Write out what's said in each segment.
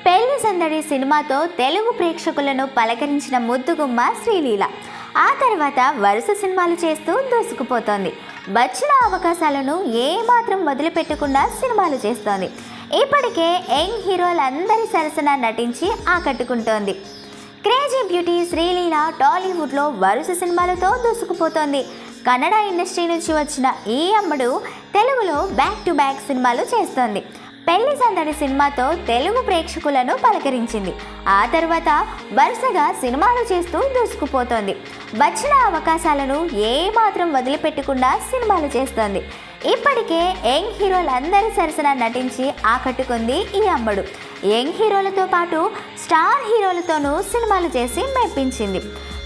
పెళ్లి సందడి సినిమాతో తెలుగు ప్రేక్షకులను పలకరించిన ముద్దుగుమ్మ శ్రీలీల ఆ తర్వాత వరుస సినిమాలు చేస్తూ దూసుకుపోతోంది. వచ్చిన అవకాశాలను ఏమాత్రం వదిలిపెట్టకుండా సినిమాలు చేస్తోంది. ఇప్పటికే యంగ్ హీరోలందరి సరసన నటించి ఆకట్టుకుంటోంది. క్రేజీ బ్యూటీ శ్రీలీల టాలీవుడ్లో వరుస సినిమాలతో దూసుకుపోతోంది. కన్నడ ఇండస్ట్రీ నుంచి వచ్చిన ఈ అమ్మడు తెలుగులో బ్యాక్ టు బ్యాక్ సినిమాలు చేస్తోంది. పెళ్లి సందడి సినిమాతో తెలుగు ప్రేక్షకులను పలకరించింది. ఆ తర్వాత వరుసగా సినిమాలు చేస్తూ దూసుకుపోతోంది. వచ్చిన అవకాశాలను ఏమాత్రం వదిలిపెట్టకుండా సినిమాలు చేస్తోంది. ఇప్పటికే యంగ్ హీరోలందరి సరసన నటించి ఆకట్టుకుంది ఈ అమ్మడు. యంగ్ హీరోలతో పాటు స్టార్ హీరోలతోనూ సినిమాలు చేసి మెప్పించింది.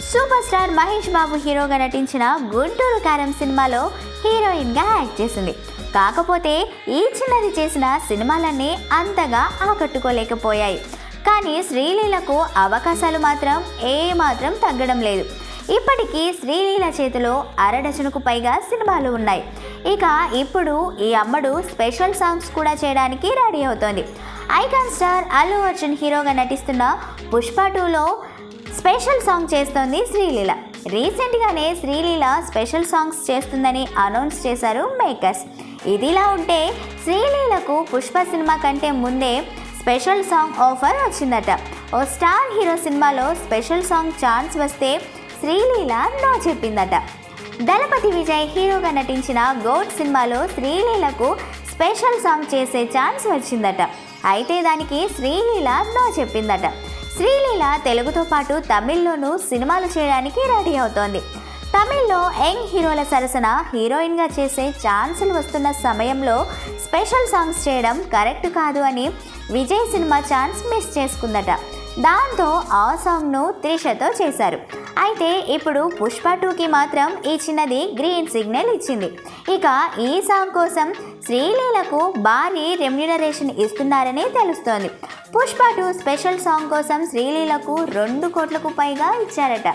సూపర్ స్టార్ మహేష్ బాబు హీరోగా నటించిన గుంటూరు కారం సినిమాలో హీరోయిన్గా యాక్ట్ చేసింది. కాకపోతే ఈ చిన్నది చేసిన సినిమాలన్నీ అంతగా ఆకట్టుకోలేకపోయాయి. కానీ శ్రీలీలకు అవకాశాలు మాత్రం ఏమాత్రం తగ్గడం లేదు. ఇప్పటికీ శ్రీలీల చేతిలో అరడజనుకు పైగా సినిమాలు ఉన్నాయి. ఇక ఇప్పుడు ఈ అమ్మడు స్పెషల్ సాంగ్స్ కూడా చేయడానికి రెడీ అవుతోంది. ఐకాన్ స్టార్ అల్లు అర్జున్ హీరోగా నటిస్తున్న పుష్ప 2లో స్పెషల్ సాంగ్ చేస్తోంది శ్రీలీల. రీసెంట్గానే శ్రీలీల స్పెషల్ సాంగ్స్ చేస్తుందని అనౌన్స్ చేశారు మేకర్స్. ఇదిలా ఉంటే శ్రీలీలకు పుష్ప సినిమా కంటే ముందే స్పెషల్ సాంగ్ ఆఫర్ వచ్చిందట. ఓ స్టార్ హీరో సినిమాలో స్పెషల్ సాంగ్ ఛాన్స్ వస్తే శ్రీలీల నో చెప్పిందట. దళపతి విజయ్ హీరోగా నటించిన గోట్ సినిమాలో శ్రీలీలకు స్పెషల్ సాంగ్ చేసే ఛాన్స్ వచ్చిందట. అయితే దానికి శ్రీలీల నో చెప్పిందట. శ్రీలీల తెలుగుతో పాటు తమిళ్లోనూ సినిమాలు చేయడానికి రెడీ అవుతోంది. తమిళ్లో యంగ్ హీరోల సరసన హీరోయిన్గా చేసే ఛాన్సులు వస్తున్న సమయంలో స్పెషల్ సాంగ్స్ చేయడం కరెక్ట్ కాదు అని విజయ్ సినిమా ఛాన్స్ మిస్ చేసుకుందట. దాంతో ఆ సాంగ్ను త్రిషతో చేశారు. అయితే ఇప్పుడు పుష్ప 2కి మాత్రం ఈ చిన్నది గ్రీన్ సిగ్నల్ ఇచ్చింది. ఇక ఈ సాంగ్ కోసం శ్రీలీలకు భారీ రెమ్యునరేషన్ ఇస్తున్నారని తెలుస్తోంది. పుష్ప 2 స్పెషల్ సాంగ్ కోసం శ్రీలీలకు 2 కోట్లకు పైగా ఇచ్చారట.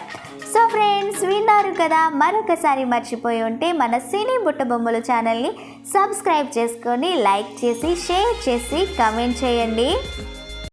సో ఫ్రెండ్స్, విన్నారు కదా. మరొకసారి మర్చిపోయి ఉంటే మన సినీ బుట్టబొమ్మలు ఛానల్ని సబ్స్క్రైబ్ చేసుకొని లైక్ చేసి షేర్ చేసి కమెంట్ చేయండి.